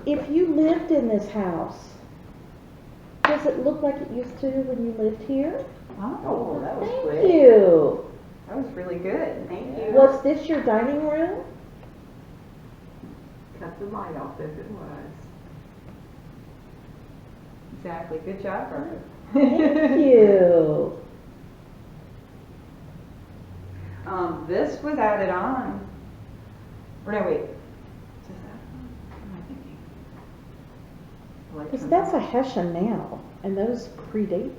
If you lived in this house, does it look like it used to when you lived here? Oh, that was Thank quick. you. That was really good. Thank you. Was this your dining room? Cut the light off if it was. Exactly. Good job, Barbara. Thank you. This was added on. Or no, wait. Is this added on? What am I thinking? Because that's a Hessian now, and those predate.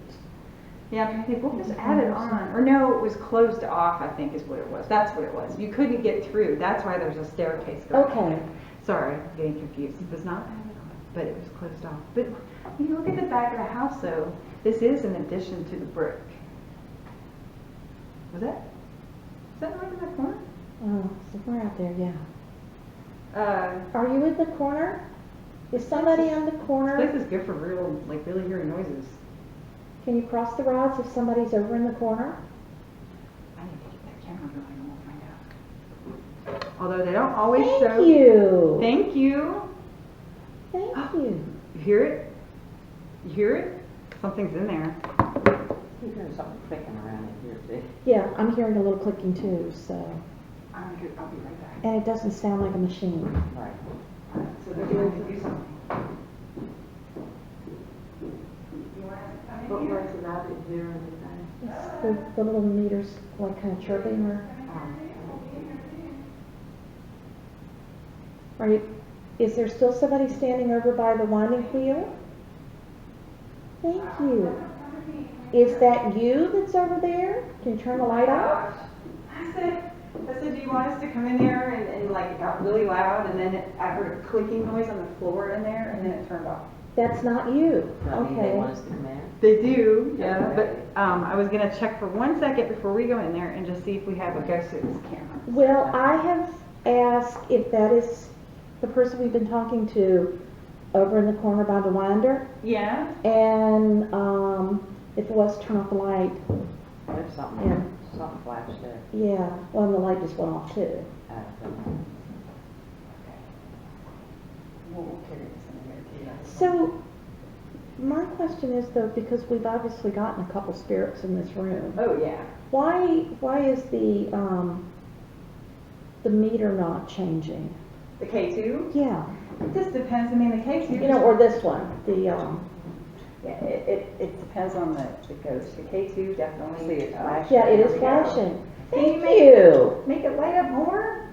Yeah, I'm trying to think, what was added on? Or no, it was closed off, I think is what it was. That's what it was. You couldn't get through. That's why there's a staircase going up Okay. there. Sorry, I'm getting confused. It was not added on, but it was closed off. But when you look at the back of the house, though, this is an addition to the brick. Was that? Is that right in that corner? Oh, somewhere out there, yeah. Uh, Are you in the corner? Is somebody on the This corner? place is good for real, like really hearing noises. Can you cross the rods if somebody's over in the corner? I need to get that camera going and we'll find out. Although they don't always show. Thank you. Thank you. Thank you. You hear it? You hear it? Something's in there. You're hearing something clicking around in here too. Yeah, I'm hearing a little clicking too, so. I'll be right back. And it doesn't sound like a machine. Right. So they're going to do something. What was it out in here and everything? It's the little meters like kind of chirping or. Is there still somebody standing over by the winding wheel? Thank you. Is that you that's over there? Can you turn the light off? I said, do you want us to come in there? And like it got really loud and then I heard a clicking noise on the floor in there and then it turned off. That's not you. They want Okay. us to come in? They do, yeah. But I was going to check for 1 second before we go in there and just see if we have a ghost in this camera. Well, I have asked if that is the person we've been talking to over in the corner by the winder. Yeah? And if it was, turn off the light. There's something flashed there. Yeah, well, and the light just went off too. Okay. We'll carry this in here too. So, my question is though, because we've obviously gotten a couple spirits in this room, Oh, yeah. why is the meter not changing? The K2? Yeah, It just depends. I mean, the K2. you know, or this one, the Yeah, it depends on the ghost. The K2 definitely. See it flashing. yeah, it There is we go. flashing. Can you Thank you. Make it light up more?